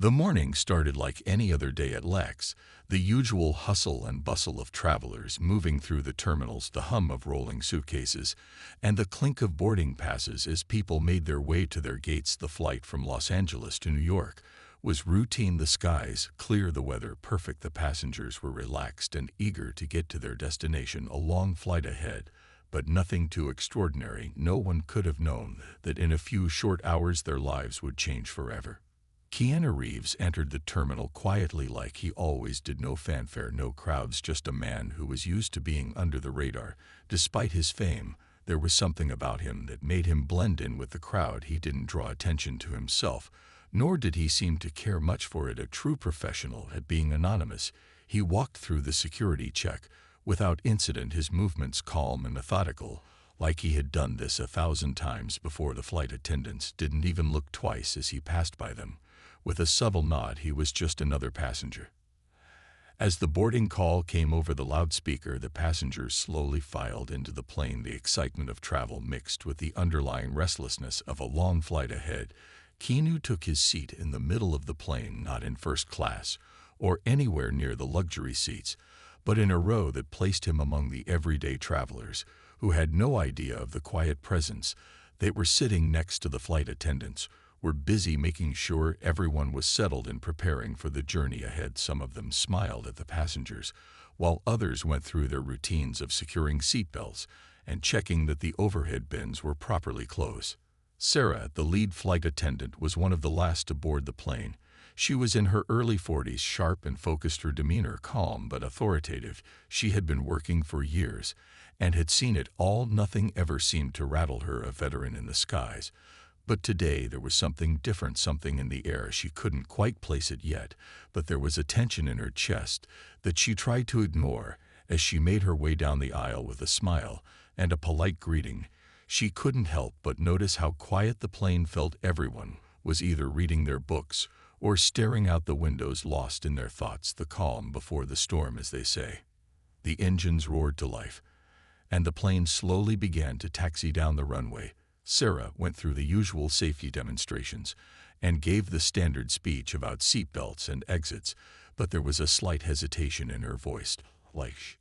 The morning started like any other day at Lex, the usual hustle and bustle of travelers moving through the terminals, the hum of rolling suitcases, and the clink of boarding passes as people made their way to their gates. The flight from Los Angeles to New York was routine. The skies clear, the weather perfect. The passengers were relaxed and eager to get to their destination. A long flight ahead, but nothing too extraordinary. No one could have known that in a few short hours their lives would change forever. Keanu Reeves entered the terminal quietly like he always did. No fanfare, no crowds, just a man who was used to being under the radar. Despite his fame, there was something about him that made him blend in with the crowd. He didn't draw attention to himself, nor did he seem to care much for it. A true professional at being anonymous, he walked through the security check without incident, his movements calm and methodical, like he had done this 1,000 times before. The flight attendants didn't even look twice as he passed by them. With a subtle nod, he was just another passenger. As the boarding call came over the loudspeaker, the passengers slowly filed into the plane. The excitement of travel mixed with the underlying restlessness of a long flight ahead. Keanu took his seat in the middle of the plane, not in first class or anywhere near the luxury seats, but in a row that placed him among the everyday travelers who had no idea of the quiet presence. They were sitting next to the flight attendants, were busy making sure everyone was settled and preparing for the journey ahead. Some of them smiled at the passengers, while others went through their routines of securing seatbelts and checking that the overhead bins were properly closed. Sarah, the lead flight attendant, was one of the last to board the plane. She was in her early 40s, sharp and focused, her demeanor calm but authoritative. She had been working for years and had seen it all. Nothing ever seemed to rattle her, a veteran in the skies. But today there was something different, something in the air. She couldn't quite place it yet, but there was a tension in her chest that she tried to ignore as she made her way down the aisle. With a smile and a polite greeting, she couldn't help but notice how quiet the plane felt. Everyone was either reading their books or staring out the windows, lost in their thoughts. The calm before the storm, as they say. The engines roared to life, and the plane slowly began to taxi down the runway. Sarah went through the usual safety demonstrations and gave the standard speech about seatbelts and exits, but there was a slight hesitation in her voice, like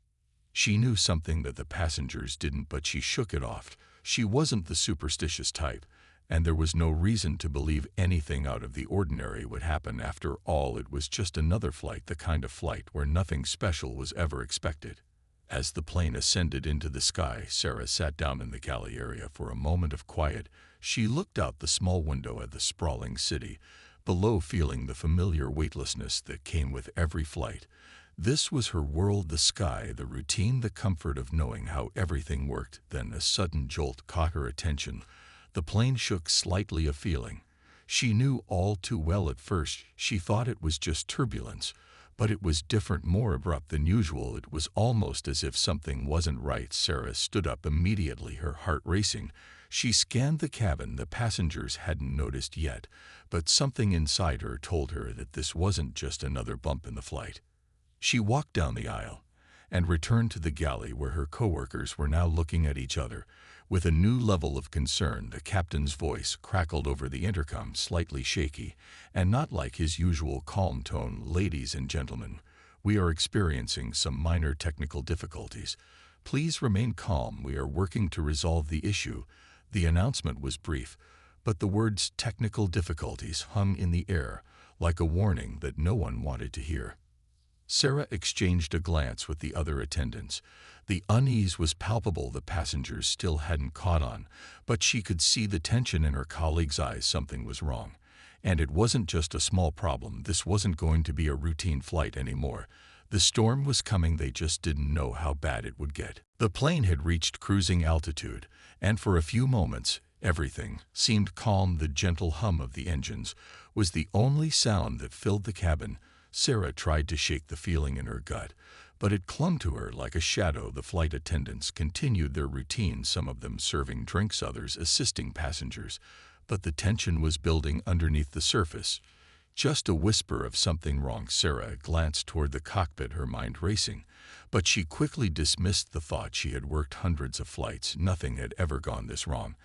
she knew something that the passengers didn't, but she shook it off. She wasn't the superstitious type, and there was no reason to believe anything out of the ordinary would happen. After all, it was just another flight, the kind of flight where nothing special was ever expected. As the plane ascended into the sky, Sarah sat down in the galley area for a moment of quiet. She looked out the small window at the sprawling city below, feeling the familiar weightlessness that came with every flight. This was her world, the sky, the routine, the comfort of knowing how everything worked. Then a sudden jolt caught her attention. The plane shook slightly, a feeling she knew all too well. At first, she thought it was just turbulence, but it was different, more abrupt than usual. It was almost as if something wasn't right. Sarah stood up immediately, her heart racing. She scanned the cabin. The passengers hadn't noticed yet, but something inside her told her that this wasn't just another bump in the flight. She walked down the aisle and returned to the galley where her coworkers were now looking at each other with a new level of concern. The captain's voice crackled over the intercom, slightly shaky, and not like his usual calm tone. "Ladies and gentlemen, we are experiencing some minor technical difficulties. Please remain calm. We are working to resolve the issue." The announcement was brief, but the words "technical difficulties" hung in the air like a warning that no one wanted to hear. Sarah exchanged a glance with the other attendants. The unease was palpable. The passengers still hadn't caught on, but she could see the tension in her colleagues' eyes. Something was wrong, and it wasn't just a small problem. This wasn't going to be a routine flight anymore. The storm was coming. They just didn't know how bad it would get. The plane had reached cruising altitude, and for a few moments, everything seemed calm. The gentle hum of the engines was the only sound that filled the cabin. Sarah tried to shake the feeling in her gut, but it clung to her like a shadow. The flight attendants continued their routine, some of them serving drinks, others assisting passengers, but the tension was building underneath the surface. Just a whisper of something wrong. Sarah glanced toward the cockpit, her mind racing, but she quickly dismissed the thought. She had worked hundreds of flights. Nothing had ever gone this wrong.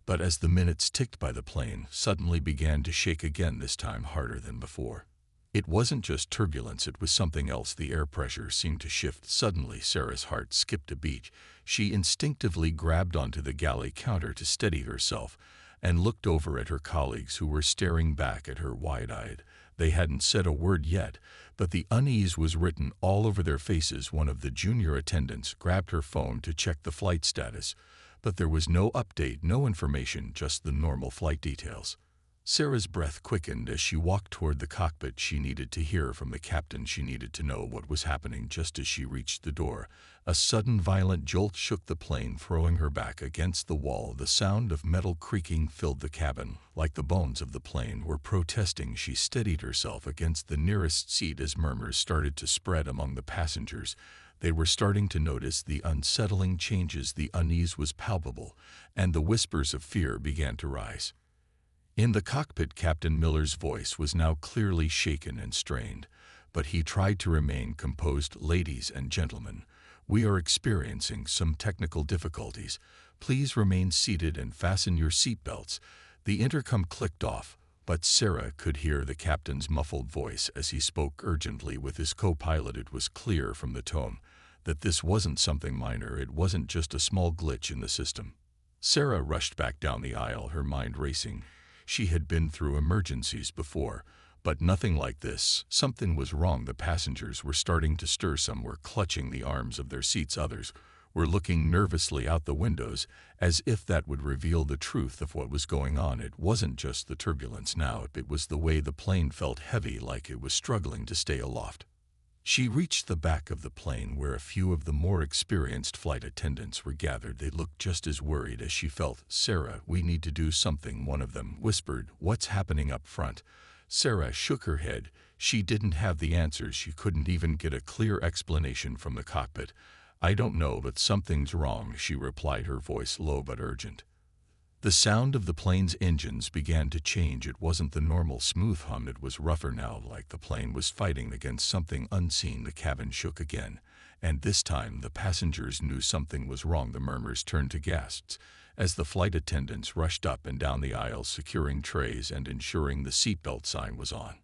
But as the minutes ticked by, the plane suddenly began to shake again, this time harder than before. It wasn't just turbulence, it was something else. The air pressure seemed to shift. Suddenly, Sarah's heart skipped a beat. She instinctively grabbed onto the galley counter to steady herself and looked over at her colleagues, who were staring back at her wide-eyed. They hadn't said a word yet, but the unease was written all over their faces. One of the junior attendants grabbed her phone to check the flight status, but there was no update, no information, just the normal flight details. Sarah's breath quickened as she walked toward the cockpit. She needed to hear from the captain. She needed to know what was happening. Just as she reached the door, a sudden violent jolt shook the plane, throwing her back against the wall. The sound of metal creaking filled the cabin, like the bones of the plane were protesting. She steadied herself against the nearest seat as murmurs started to spread among the passengers. They were starting to notice the unsettling changes. The unease was palpable, and the whispers of fear began to rise. In the cockpit, Captain Miller's voice was now clearly shaken and strained, but he tried to remain composed. "Ladies and gentlemen, we are experiencing some technical difficulties. Please remain seated and fasten your seatbelts." The intercom clicked off, but Sarah could hear the captain's muffled voice as he spoke urgently with his co-pilot. It was clear from the tone that this wasn't something minor. It wasn't just a small glitch in the system. Sarah rushed back down the aisle, her mind racing. She had been through emergencies before, but nothing like this. Something was wrong. The passengers were starting to stir. Some were clutching the arms of their seats. Others were looking nervously out the windows, as if that would reveal the truth of what was going on. It wasn't just the turbulence now. It was the way the plane felt, heavy, like it was struggling to stay aloft. She reached the back of the plane, where a few of the more experienced flight attendants were gathered. They looked just as worried as she felt. "Sarah, we need to do something," one of them whispered. "What's happening up front?" Sarah shook her head. She didn't have the answers. She couldn't even get a clear explanation from the cockpit. "I don't know, but something's wrong," she replied, her voice low but urgent. The sound of the plane's engines began to change. It wasn't the normal smooth hum. It was rougher now, like the plane was fighting against something unseen. The cabin shook again, and this time the passengers knew something was wrong. The murmurs turned to gasps as the flight attendants rushed up and down the aisles, securing trays and ensuring the seatbelt sign was on.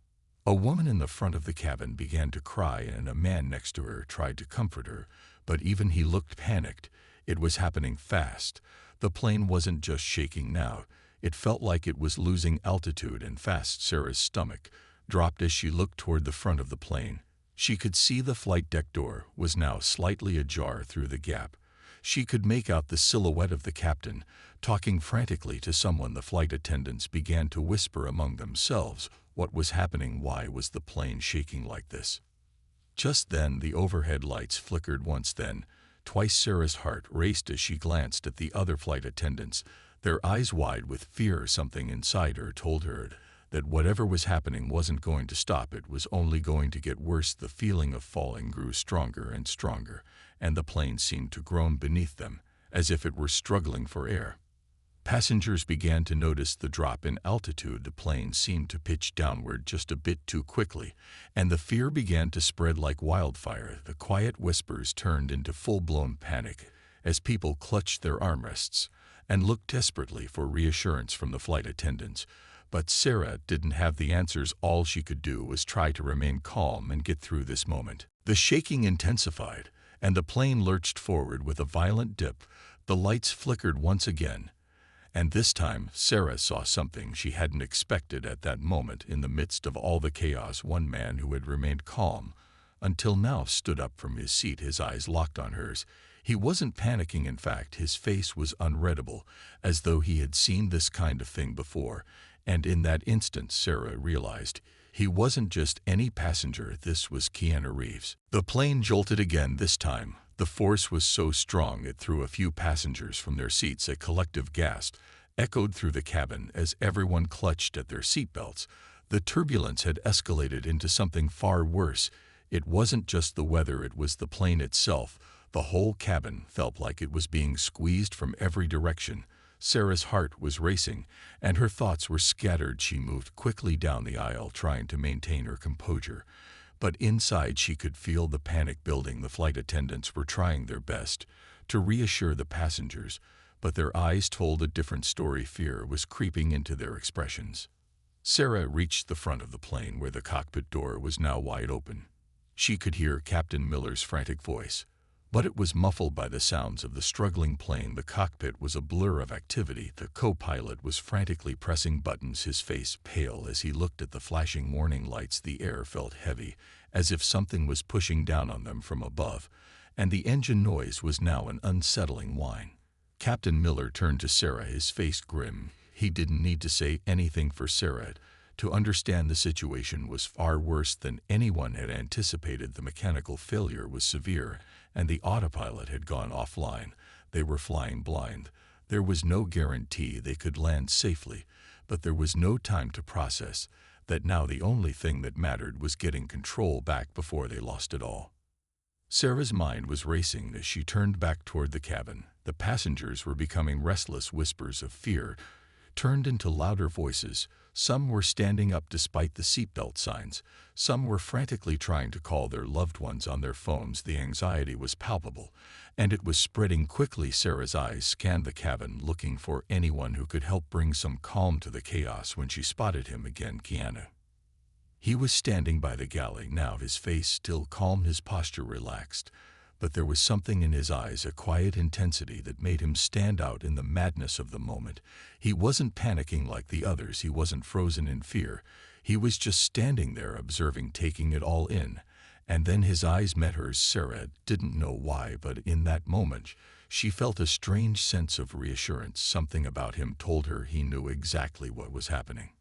A woman in the front of the cabin began to cry, and a man next to her tried to comfort her, but even he looked panicked. It was happening fast. The plane wasn't just shaking now. It felt like it was losing altitude and fast. Sarah's stomach dropped as she looked toward the front of the plane. She could see the flight deck door was now slightly ajar. Through the gap, she could make out the silhouette of the captain, talking frantically to someone. The flight attendants began to whisper among themselves. What was happening? Why was the plane shaking like this? Just then, the overhead lights flickered once, then twice. Sarah's heart raced as she glanced at the other flight attendants, their eyes wide with fear. Something inside her told her that whatever was happening wasn't going to stop. It was only going to get worse. The feeling of falling grew stronger and stronger, and the plane seemed to groan beneath them, as if it were struggling for air. Passengers began to notice the drop in altitude. The plane seemed to pitch downward just a bit too quickly, and the fear began to spread like wildfire. The quiet whispers turned into full-blown panic as people clutched their armrests and looked desperately for reassurance from the flight attendants. But Sarah didn't have the answers. All she could do was try to remain calm and get through this moment. The shaking intensified, and the plane lurched forward with a violent dip. The lights flickered once again, and this time Sarah saw something she hadn't expected at that moment. In the midst of all the chaos, one man who had remained calm until now stood up from his seat, his eyes locked on hers. He wasn't panicking. In fact, his face was unreadable, as though he had seen this kind of thing before. And in that instant, Sarah realized he wasn't just any passenger. This was Keanu Reeves. The plane jolted again. This time, the force was so strong it threw a few passengers from their seats. A collective gasp echoed through the cabin as everyone clutched at their seatbelts. The turbulence had escalated into something far worse. It wasn't just the weather, it was the plane itself. The whole cabin felt like it was being squeezed from every direction. Sarah's heart was racing, and her thoughts were scattered. She moved quickly down the aisle, trying to maintain her composure. But inside, she could feel the panic building. The flight attendants were trying their best to reassure the passengers, but their eyes told a different story. Fear was creeping into their expressions. Sarah reached the front of the plane where the cockpit door was now wide open. She could hear Captain Miller's frantic voice, but it was muffled by the sounds of the struggling plane. The cockpit was a blur of activity. The co-pilot was frantically pressing buttons, his face pale as he looked at the flashing warning lights. The air felt heavy, as if something was pushing down on them from above, and the engine noise was now an unsettling whine. Captain Miller turned to Sarah, his face grim. He didn't need to say anything for Sarah to understand the situation was far worse than anyone had anticipated. The mechanical failure was severe, and the autopilot had gone offline. They were flying blind. There was no guarantee they could land safely, but there was no time to process that now the only thing that mattered was getting control back before they lost it all. Sarah's mind was racing as she turned back toward the cabin. The passengers were becoming restless. Whispers of fear turned into louder voices. Some were standing up despite the seatbelt signs. Some were frantically trying to call their loved ones on their phones. The anxiety was palpable, and it was spreading quickly. Sarah's eyes scanned the cabin, looking for anyone who could help bring some calm to the chaos. When she spotted him again, Keanu. He was standing by the galley now, his face still calm, his posture relaxed, but there was something in his eyes, a quiet intensity that made him stand out in the madness of the moment. He wasn't panicking like the others, he wasn't frozen in fear. He was just standing there, observing, taking it all in. And then his eyes met hers. Sarah didn't know why, but in that moment, she felt a strange sense of reassurance. Something about him told her he knew exactly what was happening.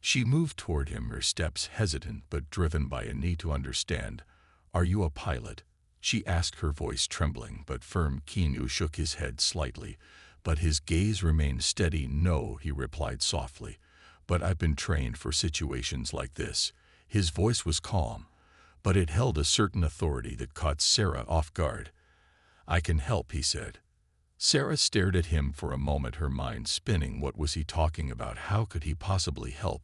She moved toward him, her steps hesitant but driven by a need to understand. "Are you a pilot?" she asked, her voice trembling but firm. Keanu shook his head slightly, but his gaze remained steady. "No," he replied softly, "but I've been trained for situations like this." His voice was calm, but it held a certain authority that caught Sarah off guard. "I can help," he said. Sarah stared at him for a moment, her mind spinning. What was he talking about? How could he possibly help?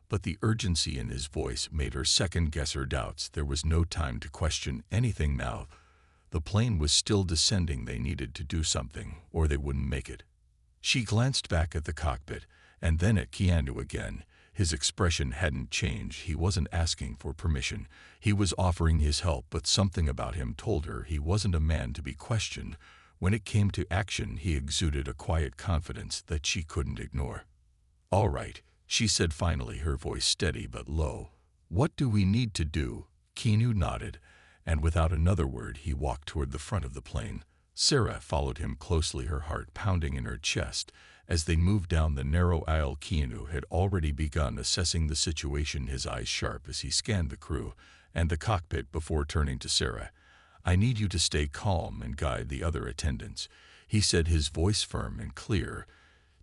But the urgency in his voice made her second-guess her doubts. There was no time to question anything now. The plane was still descending. They needed to do something, or they wouldn't make it. She glanced back at the cockpit, and then at Keanu again. His expression hadn't changed. He wasn't asking for permission. He was offering his help, but something about him told her he wasn't a man to be questioned. When it came to action, he exuded a quiet confidence that she couldn't ignore. "All right," she said finally, her voice steady but low. "What do we need to do?" Keanu nodded, and without another word he walked toward the front of the plane. Sarah followed him closely, her heart pounding in her chest. As they moved down the narrow aisle, Keanu had already begun assessing the situation, his eyes sharp as he scanned the crew and the cockpit before turning to Sarah. "I need you to stay calm and guide the other attendants," he said, his voice firm and clear.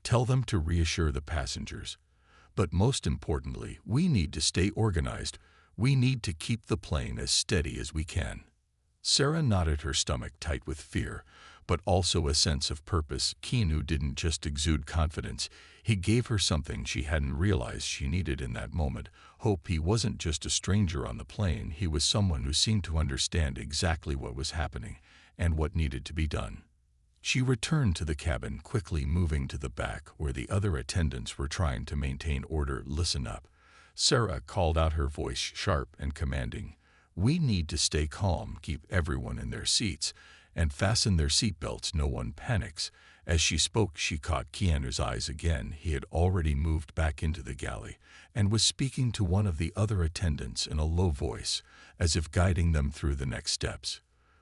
"Tell them to reassure the passengers. But most importantly, we need to stay organized. We need to keep the plane as steady as we can." Sarah nodded, her stomach tight with fear, but also a sense of purpose. Keanu didn't just exude confidence. He gave her something she hadn't realized she needed in that moment. Hope. He wasn't just a stranger on the plane. He was someone who seemed to understand exactly what was happening and what needed to be done. She returned to the cabin, quickly moving to the back where the other attendants were trying to maintain order. "Listen up," Sarah called out, her voice sharp and commanding. "We need to stay calm, keep everyone in their seats, and fasten their seatbelts. No one panics." As she spoke, she caught Keanu's eyes again. He had already moved back into the galley and was speaking to one of the other attendants in a low voice, as if guiding them through the next steps.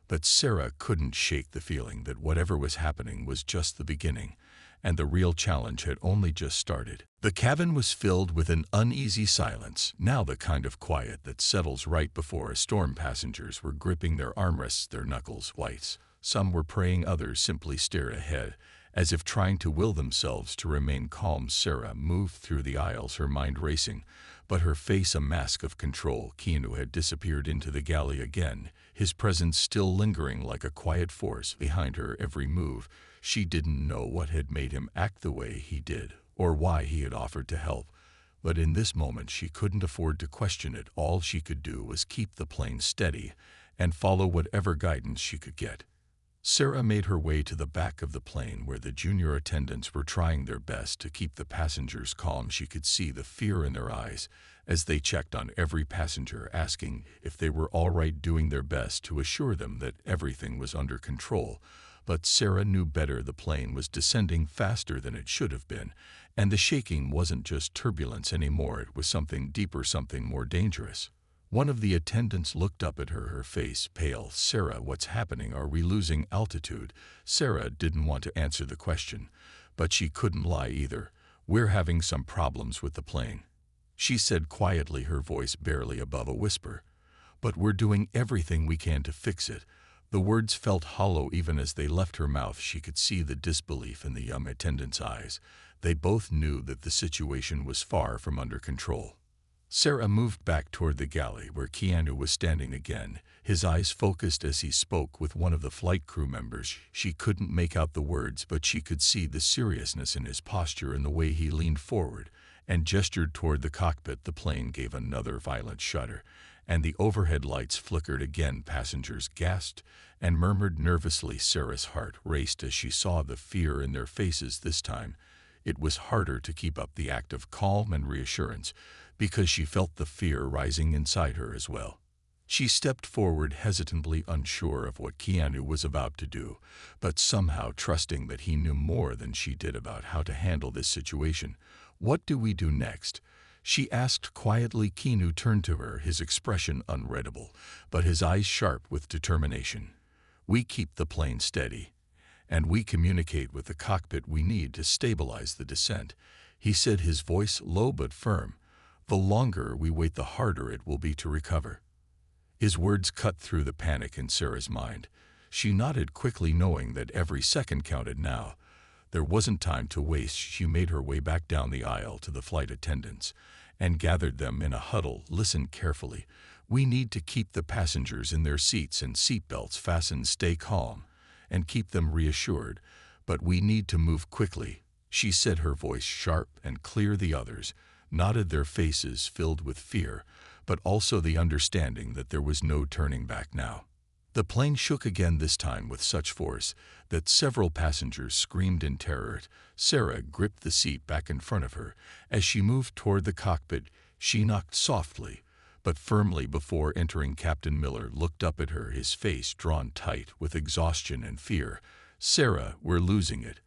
But Sarah couldn't shake the feeling that whatever was happening was just the beginning, and the real challenge had only just started. The cabin was filled with an uneasy silence, now the kind of quiet that settles right before a storm. Passengers were gripping their armrests, their knuckles white. Some were praying, others simply stared ahead, as if trying to will themselves to remain calm. Sarah moved through the aisles, her mind racing, but her face a mask of control. Keanu had disappeared into the galley again, his presence still lingering like a quiet force behind her every move. She didn't know what had made him act the way he did, or why he had offered to help, but in this moment she couldn't afford to question it. All she could do was keep the plane steady and follow whatever guidance she could get. Sarah made her way to the back of the plane where the junior attendants were trying their best to keep the passengers calm. She could see the fear in their eyes as they checked on every passenger, asking if they were all right, doing their best to assure them that everything was under control. But Sarah knew better. The plane was descending faster than it should have been, and the shaking wasn't just turbulence anymore. It was something deeper, something more dangerous. One of the attendants looked up at her face pale. "Sarah, what's happening? Are we losing altitude?" Sarah didn't want to answer the question, but she couldn't lie either. "We're having some problems with the plane," she said quietly, her voice barely above a whisper. "But we're doing everything we can to fix it." The words felt hollow even as they left her mouth. She could see the disbelief in the young attendant's eyes. They both knew that the situation was far from under control. Sarah moved back toward the galley where Keanu was standing again, his eyes focused as he spoke with one of the flight crew members. She couldn't make out the words, but she could see the seriousness in his posture and the way he leaned forward and gestured toward the cockpit. The plane gave another violent shudder, and the overhead lights flickered again. Passengers gasped and murmured nervously. Sarah's heart raced as she saw the fear in their faces. This time, it was harder to keep up the act of calm and reassurance, because she felt the fear rising inside her as well. She stepped forward hesitantly, unsure of what Keanu was about to do, but somehow trusting that he knew more than she did about how to handle this situation. "What do we do next?" she asked quietly. Keanu turned to her, his expression unreadable, but his eyes sharp with determination. "We keep the plane steady, and we communicate with the cockpit. We need to stabilize the descent," he said, his voice low but firm. "The longer we wait, the harder it will be to recover." His words cut through the panic in Sarah's mind. She nodded quickly, knowing that every second counted now. There wasn't time to waste. She made her way back down the aisle to the flight attendants and gathered them in a huddle. "Listen carefully. We need to keep the passengers in their seats and seatbelts fastened. Stay calm and keep them reassured. But we need to move quickly," she said, her voice sharp and clear. The others nodded, their faces filled with fear, but also the understanding that there was no turning back now. The plane shook again, this time with such force that several passengers screamed in terror. Sarah gripped the seat back in front of her. As she moved toward the cockpit, she knocked softly but firmly before entering. Captain Miller looked up at her, his face drawn tight with exhaustion and fear. "Sarah, we're losing it,"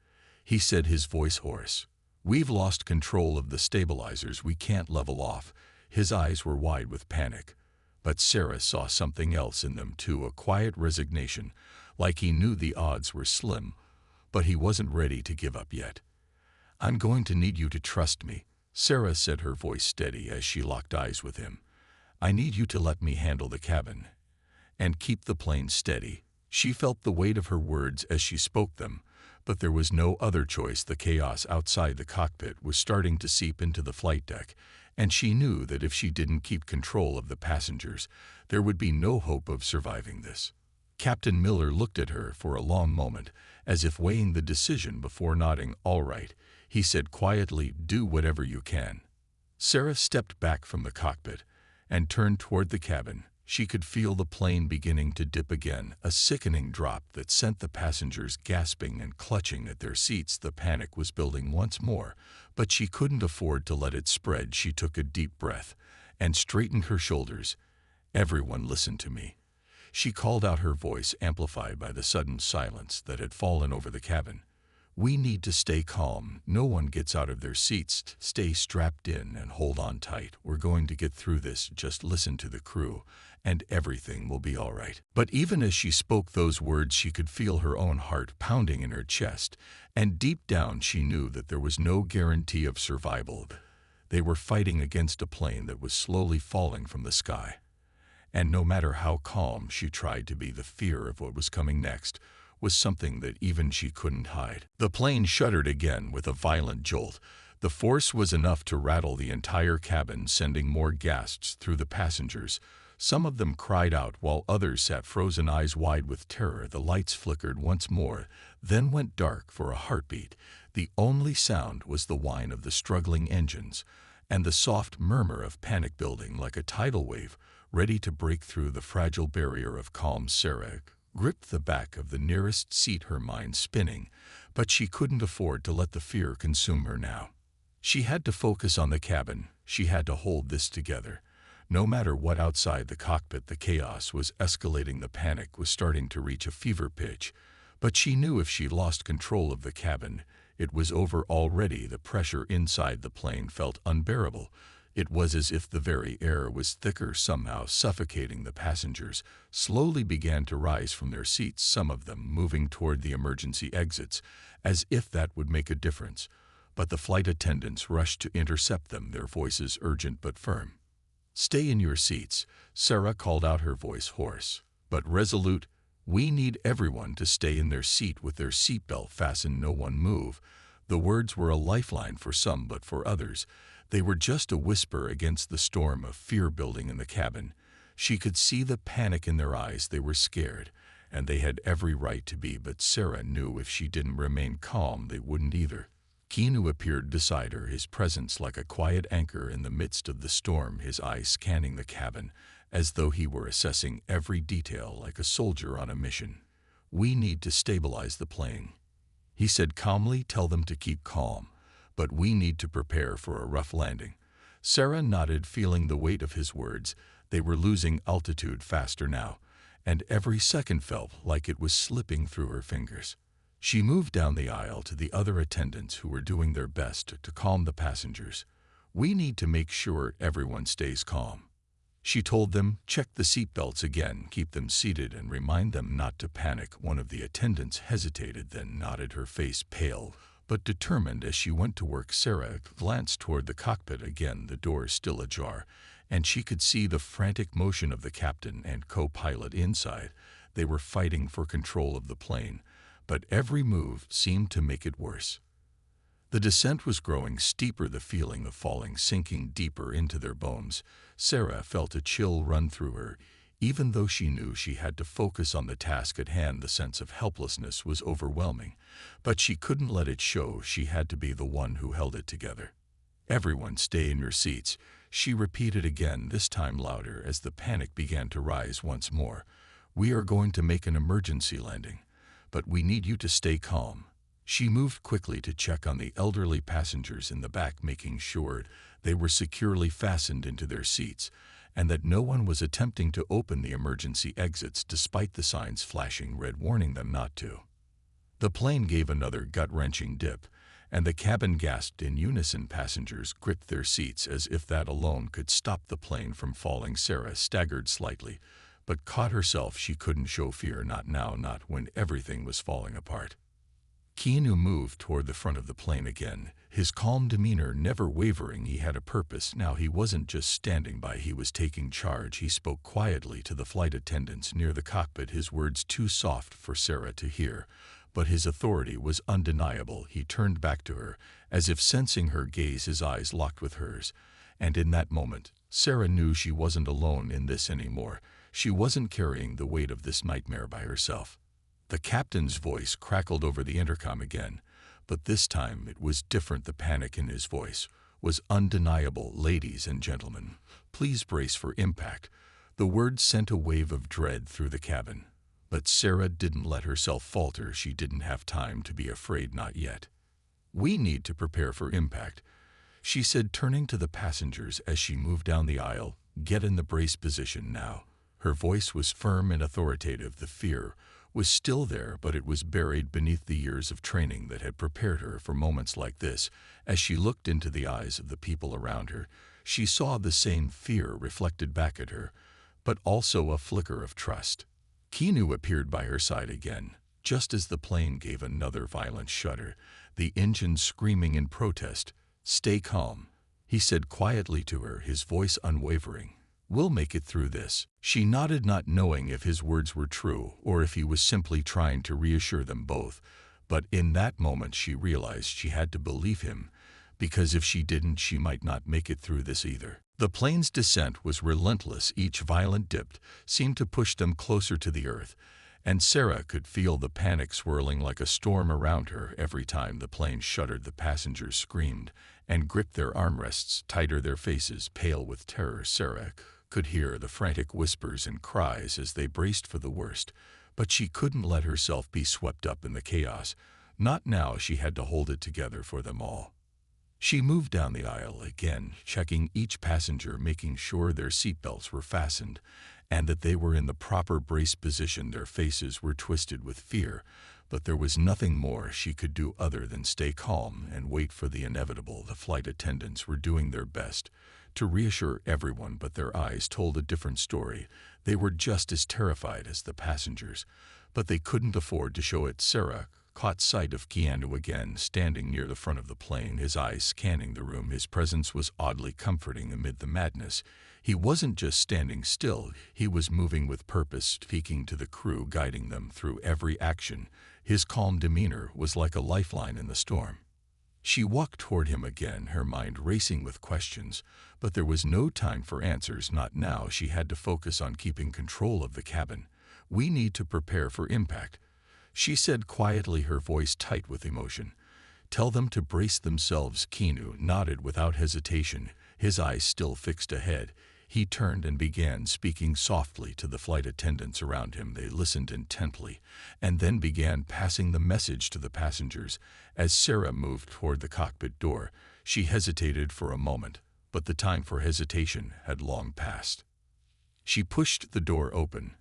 he said, his voice hoarse. "We've lost control of the stabilizers. We can't level off." His eyes were wide with panic, but Sarah saw something else in them too, a quiet resignation, like he knew the odds were slim, but he wasn't ready to give up yet. "I'm going to need you to trust me," Sarah said, her voice steady as she locked eyes with him. "I need you to let me handle the cabin and keep the plane steady." She felt the weight of her words as she spoke them, but there was no other choice. The chaos outside the cockpit was starting to seep into the flight deck, and she knew that if she didn't keep control of the passengers, there would be no hope of surviving this. Captain Miller looked at her for a long moment, as if weighing the decision before nodding. "All right," he said quietly, "do whatever you can." Sarah stepped back from the cockpit and turned toward the cabin. She could feel the plane beginning to dip again, a sickening drop that sent the passengers gasping and clutching at their seats. The panic was building once more, but she couldn't afford to let it spread. She took a deep breath and straightened her shoulders. "Everyone listen to me," she called out, her voice amplified by the sudden silence that had fallen over the cabin. "We need to stay calm. No one gets out of their seats. Stay strapped in and hold on tight. We're going to get through this. Just listen to the crew, and everything will be all right." But even as she spoke those words, she could feel her own heart pounding in her chest, and deep down she knew that there was no guarantee of survival. They were fighting against a plane that was slowly falling from the sky. And no matter how calm she tried to be, the fear of what was coming next was something that even she couldn't hide. The plane shuddered again with a violent jolt. The force was enough to rattle the entire cabin, sending more gasps through the passengers. Some of them cried out, while others sat frozen, eyes wide with terror. The lights flickered once more, then went dark for a heartbeat. The only sound was the whine of the struggling engines and the soft murmur of panic building like a tidal wave, ready to break through the fragile barrier of calm. Sarah gripped the back of the nearest seat, her mind spinning, but she couldn't afford to let the fear consume her now. She had to focus on the cabin. She had to hold this together. No matter what outside the cockpit, the chaos was escalating. The panic was starting to reach a fever pitch. But she knew if she lost control of the cabin, it was over already. The pressure inside the plane felt unbearable. It was as if the very air was thicker, somehow suffocating. The passengers slowly began to rise from their seats, some of them moving toward the emergency exits, as if that would make a difference. But the flight attendants rushed to intercept them, their voices urgent but firm. "Stay in your seats," Sarah called out, her voice hoarse but resolute. "We need everyone to stay in their seat with their seatbelt fastened. No one move." The words were a lifeline for some, but for others, they were just a whisper against the storm of fear building in the cabin. She could see the panic in their eyes. They were scared, and they had every right to be, but Sarah knew if she didn't remain calm, they wouldn't either. Keanu appeared beside her, his presence like a quiet anchor in the midst of the storm, his eyes scanning the cabin, as though he were assessing every detail like a soldier on a mission. "We need to stabilize the plane," he said calmly. "Tell them to keep calm, but we need to prepare for a rough landing." Sarah nodded, feeling the weight of his words. They were losing altitude faster now, and every second felt like it was slipping through her fingers. She moved down the aisle to the other attendants who were doing their best to calm the passengers. "We need to make sure everyone stays calm," she told them. "Check the seatbelts again, keep them seated, and remind them not to panic." One of the attendants hesitated, then nodded, her face pale but determined as she went to work. Sarah glanced toward the cockpit again, the doors still ajar, and she could see the frantic motion of the captain and co-pilot inside. They were fighting for control of the plane, but every move seemed to make it worse. The descent was growing steeper, the feeling of falling sinking deeper into their bones. Sarah felt a chill run through her. Even though she knew she had to focus on the task at hand, the sense of helplessness was overwhelming. But she couldn't let it show. She had to be the one who held it together. "Everyone stay in your seats," she repeated again, this time louder as the panic began to rise once more. "We are going to make an emergency landing, but we need you to stay calm." She moved quickly to check on the elderly passengers in the back, making sure they were securely fastened into their seats and that no one was attempting to open the emergency exits despite the signs flashing red warning them not to. The plane gave another gut-wrenching dip, and the cabin gasped in unison. Passengers gripped their seats as if that alone could stop the plane from falling. Sarah staggered slightly, but caught herself. She couldn't show fear, not now, not when everything was falling apart. Keanu moved toward the front of the plane again, his calm demeanor never wavering. He had a purpose now. He wasn't just standing by, he was taking charge. He spoke quietly to the flight attendants near the cockpit, his words too soft for Sarah to hear, but his authority was undeniable. He turned back to her, as if sensing her gaze, his eyes locked with hers. And in that moment, Sarah knew she wasn't alone in this anymore. She wasn't carrying the weight of this nightmare by herself. The captain's voice crackled over the intercom again, but this time it was different. The panic in his voice was undeniable. "Ladies and gentlemen, please brace for impact." The words sent a wave of dread through the cabin, but Sarah didn't let herself falter. She didn't have time to be afraid, not yet. "We need to prepare for impact," she said, turning to the passengers as she moved down the aisle. "Get in the brace position now." Her voice was firm and authoritative. The fear was still there, but it was buried beneath the years of training that had prepared her for moments like this. As she looked into the eyes of the people around her, she saw the same fear reflected back at her, but also a flicker of trust. Keanu appeared by her side again, just as the plane gave another violent shudder, the engine screaming in protest. "Stay calm," he said quietly to her, his voice unwavering. "We'll make it through this." She nodded, not knowing if his words were true or if he was simply trying to reassure them both. But in that moment she realized she had to believe him, because if she didn't, she might not make it through this either. The plane's descent was relentless. Each violent dip seemed to push them closer to the earth, and Sarah could feel the panic swirling like a storm around her. Every time the plane shuddered, the passengers screamed and gripped their armrests tighter, their faces pale with terror. Sarah could hear the frantic whispers and cries as they braced for the worst, But she couldn't let herself be swept up in the chaos. Not now. She had to hold it together for them all. She moved down the aisle again, checking each passenger, making sure their seatbelts were fastened and that they were in the proper brace position. Their faces were twisted with fear, but there was nothing more she could do other than stay calm and wait for the inevitable. The flight attendants were doing their best to reassure everyone, but their eyes told a different story. They were just as terrified as the passengers, but they couldn't afford to show it. Sarah caught sight of Keanu again, standing near the front of the plane, his eyes scanning the room. His presence was oddly comforting amid the madness. He wasn't just standing still, he was moving with purpose, speaking to the crew, guiding them through every action. His calm demeanor was like a lifeline in the storm. She walked toward him again, her mind racing with questions, but there was no time for answers, not now. She had to focus on keeping control of the cabin. "We need to prepare for impact," she said quietly, her voice tight with emotion. "Tell them to brace themselves." Keanu nodded without hesitation, his eyes still fixed ahead. He turned and began speaking softly to the flight attendants around him. They listened intently, and then began passing the message to the passengers. As Sarah moved toward the cockpit door, she hesitated for a moment, but the time for hesitation had long passed. She pushed the door open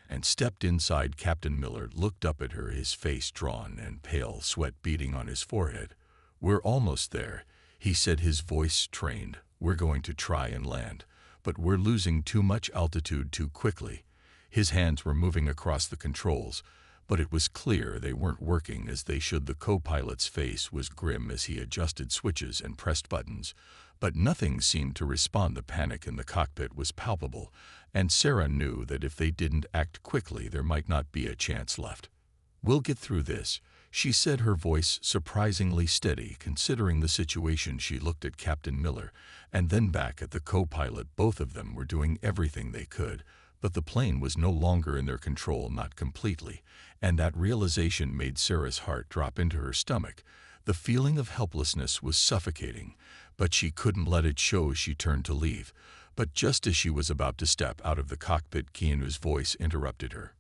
and stepped inside. Captain Miller looked up at her, his face drawn and pale, sweat beading on his forehead. "We're almost there," he said, his voice trained. "We're going to try and land, but we're losing too much altitude too quickly." His hands were moving across the controls, but it was clear they weren't working as they should. The co-pilot's face was grim as he adjusted switches and pressed buttons, but nothing seemed to respond. The panic in the cockpit was palpable, and Sarah knew that if they didn't act quickly, there might not be a chance left. "We'll get through this," she said, her voice surprisingly steady considering the situation. She looked at Captain Miller and then back at the co-pilot. Both of them were doing everything they could, but the plane was no longer in their control, not completely, and that realization made Sarah's heart drop into her stomach. The feeling of helplessness was suffocating, but she couldn't let it show. She turned to leave, but just as she was about to step out of the cockpit, Keanu's voice interrupted her.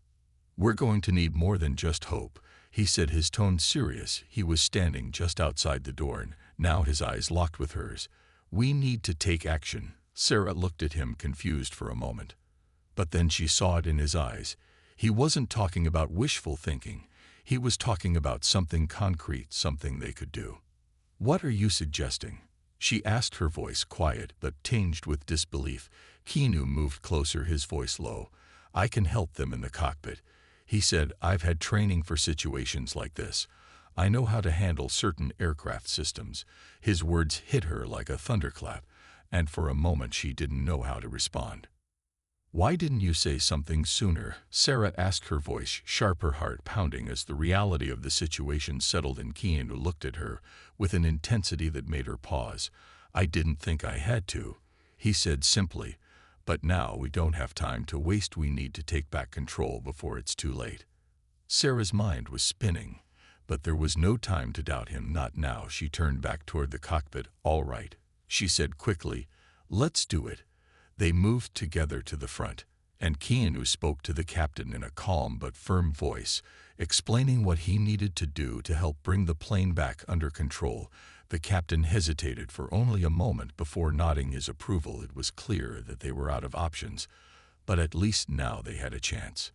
"We're going to need more than just hope," he said, his tone serious. He was standing just outside the door, and now his eyes locked with hers. "We need to take action." Sarah looked at him, confused for a moment, but then she saw it in his eyes. He wasn't talking about wishful thinking. He was talking about something concrete, something they could do. "What are you suggesting?" she asked, her voice quiet but tinged with disbelief. Keanu moved closer, his voice low. "I can help them in the cockpit," he said. "I've had training for situations like this. I know how to handle certain aircraft systems." His words hit her like a thunderclap, and for a moment she didn't know how to respond. "Why didn't you say something sooner?" Sarah asked, her voice sharp, her heart pounding as the reality of the situation settled in. Keanu looked at her with an intensity that made her pause. "I didn't think I had to," he said simply. "But now we don't have time to waste. We need to take back control before it's too late." Sarah's mind was spinning, but there was no time to doubt him. Not now. She turned back toward the cockpit. "All right," she said quickly. "Let's do it." They moved together to the front, and Keanu spoke to the captain in a calm but firm voice, explaining what he needed to do to help bring the plane back under control. The captain hesitated for only a moment before nodding his approval. It was clear that they were out of options, but at least now they had a chance.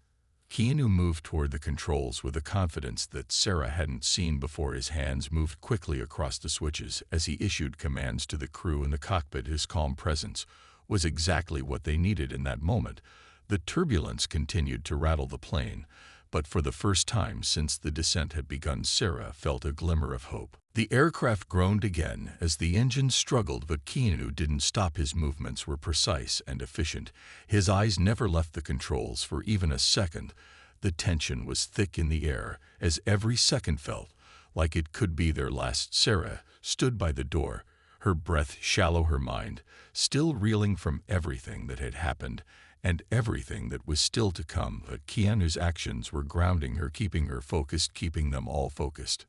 Keanu moved toward the controls with a confidence that Sarah hadn't seen before. His hands moved quickly across the switches as he issued commands to the crew in the cockpit. His calm presence was exactly what they needed in that moment. The turbulence continued to rattle the plane, but for the first time since the descent had begun, Sarah felt a glimmer of hope. The aircraft groaned again as the engine struggled, but Keanu didn't stop. His movements were precise and efficient. His eyes never left the controls for even a second. The tension was thick in the air, as every second felt like it could be their last. Sarah stood by the door, her breath shallow, her mind still reeling from everything that had happened and everything that was still to come. But Keanu's actions were grounding her, keeping her focused, keeping them all focused.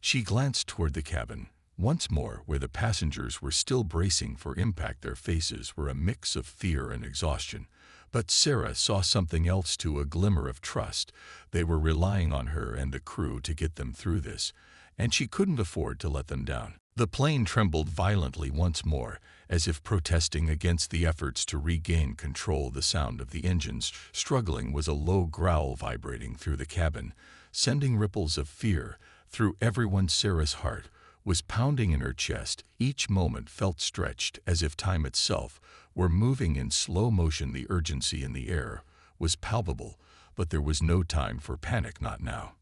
She glanced toward the cabin once more, where the passengers were still bracing for impact. Their faces were a mix of fear and exhaustion, But Sarah saw something else too, a glimmer of trust. They were relying on her and the crew to get them through this, and she couldn't afford to let them down. The plane trembled violently once more, as if protesting against the efforts to regain control. The sound of the engines struggling was a low growl vibrating through the cabin, sending ripples of fear through everyone. Sarah's heart was pounding in her chest. Each moment felt stretched, as if time itself were moving in slow motion. The urgency in the air was palpable, but there was no time for panic, not now.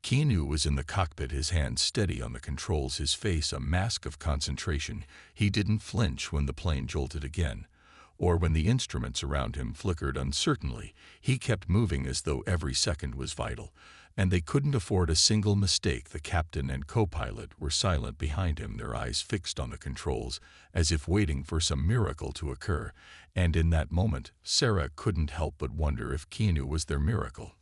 Keanu was in the cockpit, his hands steady on the controls, his face a mask of concentration. He didn't flinch when the plane jolted again, or when the instruments around him flickered uncertainly. He kept moving as though every second was vital, and they couldn't afford a single mistake. The captain and co-pilot were silent behind him, their eyes fixed on the controls, as if waiting for some miracle to occur. And in that moment, Sarah couldn't help but wonder if Keanu was their miracle.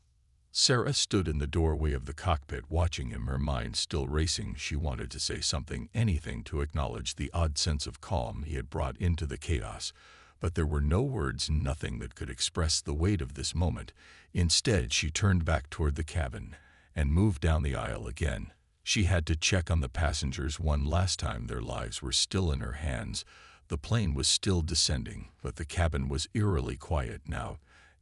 Sarah stood in the doorway of the cockpit, watching him, her mind still racing. She wanted to say something, anything to acknowledge the odd sense of calm he had brought into the chaos. But there were no words, nothing that could express the weight of this moment. Instead, she turned back toward the cabin and moved down the aisle again. She had to check on the passengers one last time. Their lives were still in her hands. The plane was still descending, but the cabin was eerily quiet now.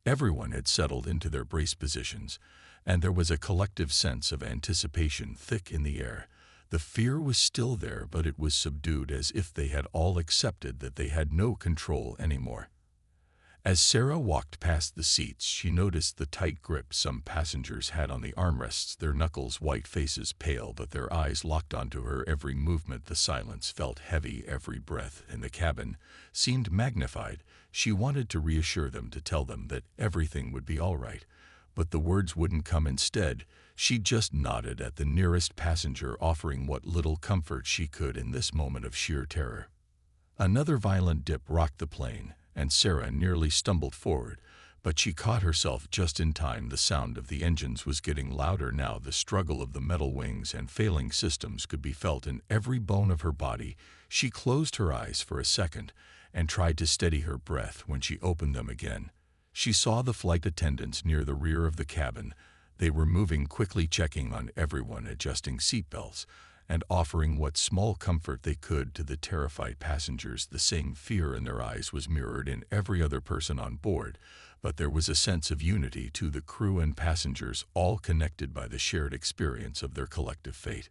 Everyone had settled into their brace positions, and there was a collective sense of anticipation thick in the air. The fear was still there, but it was subdued, as if they had all accepted that they had no control anymore. As Sarah walked past the seats, she noticed the tight grip some passengers had on the armrests, their knuckles white, faces pale, but their eyes locked onto her every movement. The silence felt heavy, every breath in the cabin seemed magnified. She wanted to reassure them, to tell them that everything would be all right, but the words wouldn't come. Instead, she just nodded at the nearest passenger, offering what little comfort she could in this moment of sheer terror. Another violent dip rocked the plane, and Sarah nearly stumbled forward, but she caught herself just in time. The sound of the engines was getting louder now. The struggle of the metal wings and failing systems could be felt in every bone of her body. She closed her eyes for a second and tried to steady her breath. When she opened them again, she saw the flight attendants near the rear of the cabin. They were moving quickly, checking on everyone, adjusting seatbelts, and offering what small comfort they could to the terrified passengers. The same fear in their eyes was mirrored in every other person on board, but there was a sense of unity to the crew and passengers, all connected by the shared experience of their collective fate.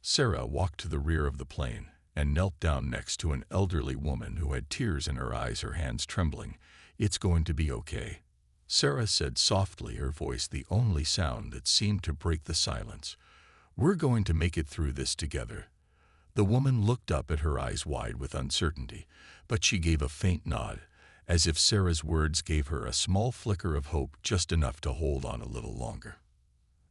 Sarah walked to the rear of the plane and knelt down next to an elderly woman who had tears in her eyes, her hands trembling. "It's going to be okay," Sarah said softly, her voice the only sound that seemed to break the silence. "We're going to make it through this together." The woman looked up, at her eyes wide with uncertainty, but she gave a faint nod, as if Sarah's words gave her a small flicker of hope, just enough to hold on a little longer.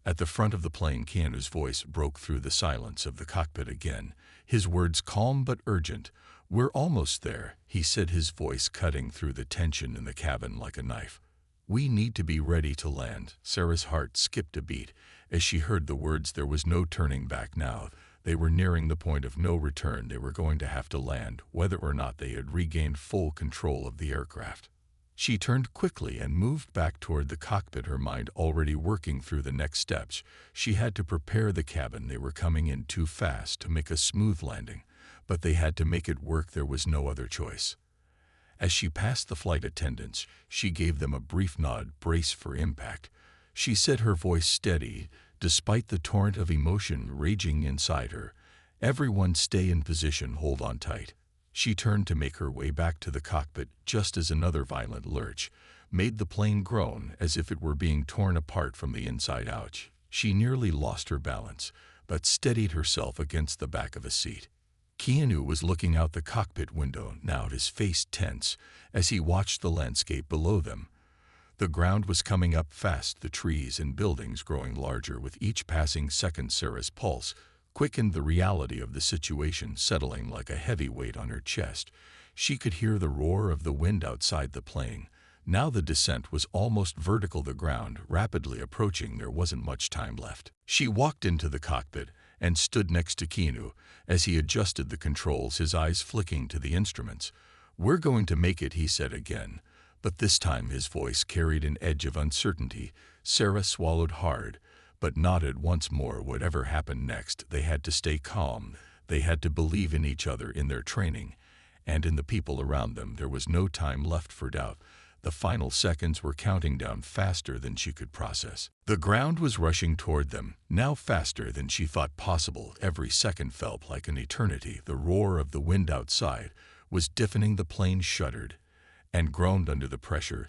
At the front of the plane, Keanu's voice broke through the silence of the cockpit again, his words calm but urgent. "We're almost there," he said, his voice cutting through the tension in the cabin like a knife. "We need to be ready to land." Sarah's heart skipped a beat as she heard the words. There was no turning back now. They were nearing the point of no return. They were going to have to land, whether or not they had regained full control of the aircraft. She turned quickly and moved back toward the cockpit, her mind already working through the next steps. She had to prepare the cabin. They were coming in too fast to make a smooth landing, but they had to make it work. There was no other choice. As she passed the flight attendants, she gave them a brief nod. "Brace for impact," she said, her voice steady, despite the torrent of emotion raging inside her. "Everyone stay in position, hold on tight." She turned to make her way back to the cockpit just as another violent lurch made the plane groan as if it were being torn apart from the inside out. She nearly lost her balance, but steadied herself against the back of a seat. Keanu was looking out the cockpit window now, his face tense as he watched the landscape below them. The ground was coming up fast, the trees and buildings growing larger with each passing second. Sarah's pulse quickened, the reality of the situation settling like a heavy weight on her chest. She could hear the roar of the wind outside the plane. Now the descent was almost vertical, the ground rapidly approaching. There wasn't much time left. She walked into the cockpit and stood next to Keanu as he adjusted the controls, his eyes flicking to the instruments. "We're going to make it," he said again, But this time his voice carried an edge of uncertainty. Sarah swallowed hard, but nodded once more. Whatever happened next, they had to stay calm. They had to believe in each other, in their training, and in the people around them. There was no time left for doubt. The final seconds were counting down faster than she could process. The ground was rushing toward them, now faster than she thought possible. Every second felt like an eternity. The roar of the wind outside was deafening. The plane shuddered and groaned under the pressure.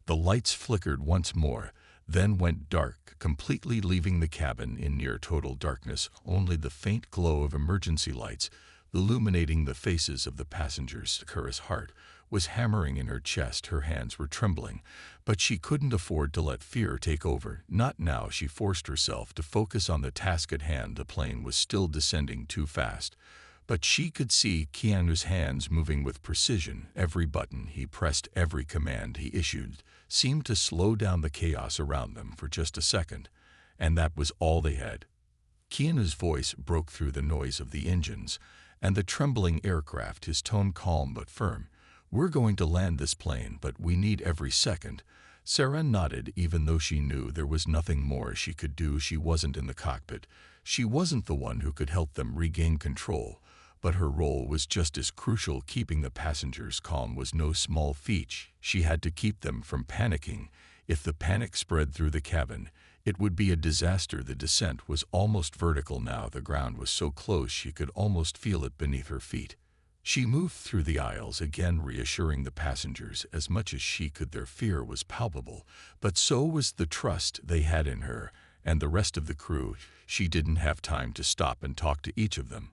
The lights flickered once more, then went dark, completely leaving the cabin in near total darkness. Only the faint glow of emergency lights illuminating the faces of the passengers. Kara's heart was hammering in her chest. Her hands were trembling, but she couldn't afford to let fear take over. Not now. She forced herself to focus on the task at hand. The plane was still descending too fast, but she could see Keanu's hands moving with precision. Every button he pressed, every command he issued, seemed to slow down the chaos around them for just a second, and that was all they had. Keanu's voice broke through the noise of the engines and the trembling aircraft, his tone calm but firm. "We're going to land this plane, but we need every second." Sarah nodded, even though she knew there was nothing more she could do. She wasn't in the cockpit. She wasn't the one who could help them regain control, but her role was just as crucial. Keeping the passengers calm was no small feat. She had to keep them from panicking. If the panic spread through the cabin, it would be a disaster. The descent was almost vertical now. The ground was so close she could almost feel it beneath her feet. She moved through the aisles again, reassuring the passengers as much as she could. Their fear was palpable, but so was the trust they had in her and the rest of the crew. She didn't have time to stop and talk to each of them,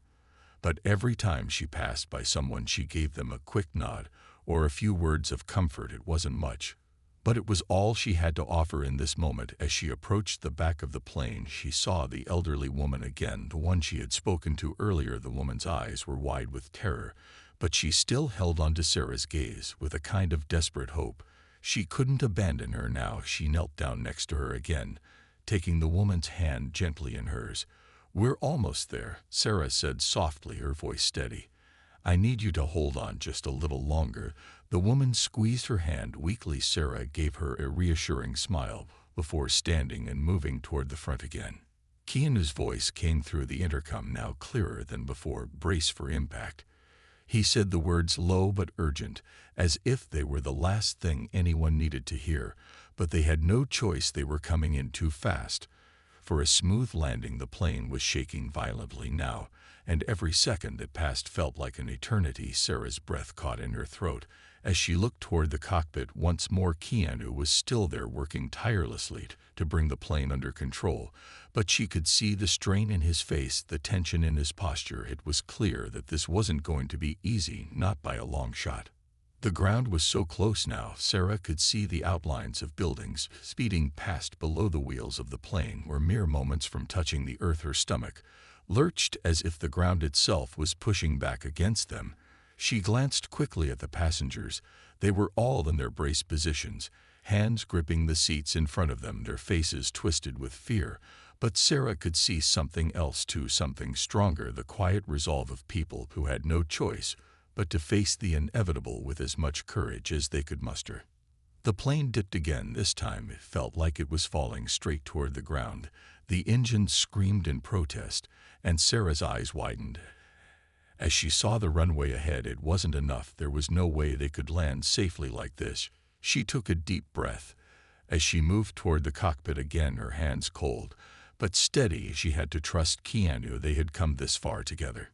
but every time she passed by someone, she gave them a quick nod or a few words of comfort. It wasn't much, but it was all she had to offer in this moment. As she approached the back of the plane, she saw the elderly woman again, the one she had spoken to earlier. The woman's eyes were wide with terror, but she still held on to Sarah's gaze with a kind of desperate hope. She couldn't abandon her now. She knelt down next to her again, taking the woman's hand gently in hers. "We're almost there," Sarah said softly, her voice steady. "I need you to hold on just a little longer." The woman squeezed her hand weakly. Sarah gave her a reassuring smile before standing and moving toward the front again. Keanu's voice came through the intercom, now clearer than before. "Brace for impact." He said the words low but urgent, as if they were the last thing anyone needed to hear. But they had no choice. They were coming in too fast for a smooth landing. The plane was shaking violently now, and every second that passed felt like an eternity. Sarah's breath caught in her throat as she looked toward the cockpit once more. Keanu was still there, working tirelessly to bring the plane under control, but she could see the strain in his face, the tension in his posture. It was clear that this wasn't going to be easy, not by a long shot. The ground was so close now. Sarah could see the outlines of buildings speeding past below the wheels of the plane, were mere moments from touching the earth. Her stomach lurched as if the ground itself was pushing back against them. She glanced quickly at the passengers. They were all in their brace positions, hands gripping the seats in front of them, their faces twisted with fear. But Sarah could see something else too, something stronger, the quiet resolve of people who had no choice but to face the inevitable with as much courage as they could muster. The plane dipped again. This time it felt like it was falling straight toward the ground. The engine screamed in protest, and Sarah's eyes widened as she saw the runway ahead. It wasn't enough. There was no way they could land safely like this. She took a deep breath as she moved toward the cockpit again, her hands cold but steady. She had to trust Keanu. They had come this far together.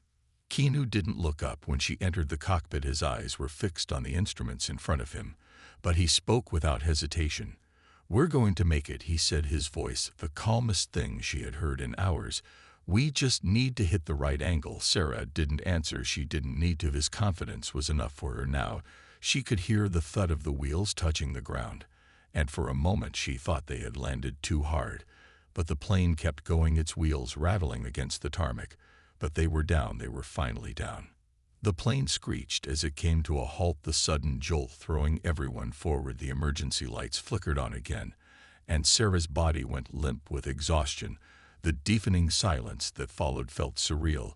Keanu didn't look up when she entered the cockpit. His eyes were fixed on the instruments in front of him, but he spoke without hesitation. "We're going to make it," he said, his voice the calmest thing she had heard in hours. "We just need to hit the right angle." Sarah didn't answer. She didn't need to. His confidence was enough for her now. She could hear the thud of the wheels touching the ground, and for a moment she thought they had landed too hard. But the plane kept going, its wheels rattling against the tarmac. But they were down. They were finally down. The plane screeched as it came to a halt, the sudden jolt throwing everyone forward. The emergency lights flickered on again, and Sarah's body went limp with exhaustion. The deafening silence that followed felt surreal,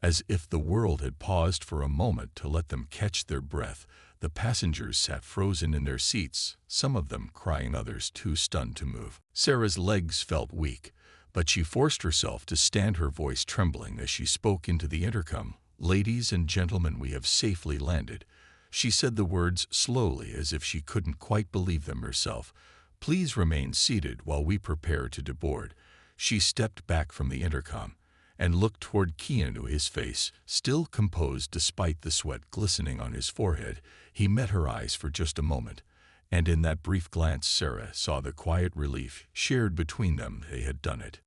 as if the world had paused for a moment to let them catch their breath. The passengers sat frozen in their seats, some of them crying, others too stunned to move. Sarah's legs felt weak, but she forced herself to stand, her voice trembling as she spoke into the intercom. "Ladies and gentlemen, we have safely landed." She said the words slowly, as if she couldn't quite believe them herself. "Please remain seated while we prepare to deboard." She stepped back from the intercom and looked toward Keanu, his face still composed despite the sweat glistening on his forehead. He met her eyes for just a moment, and in that brief glance Sarah saw the quiet relief shared between them. They had done it.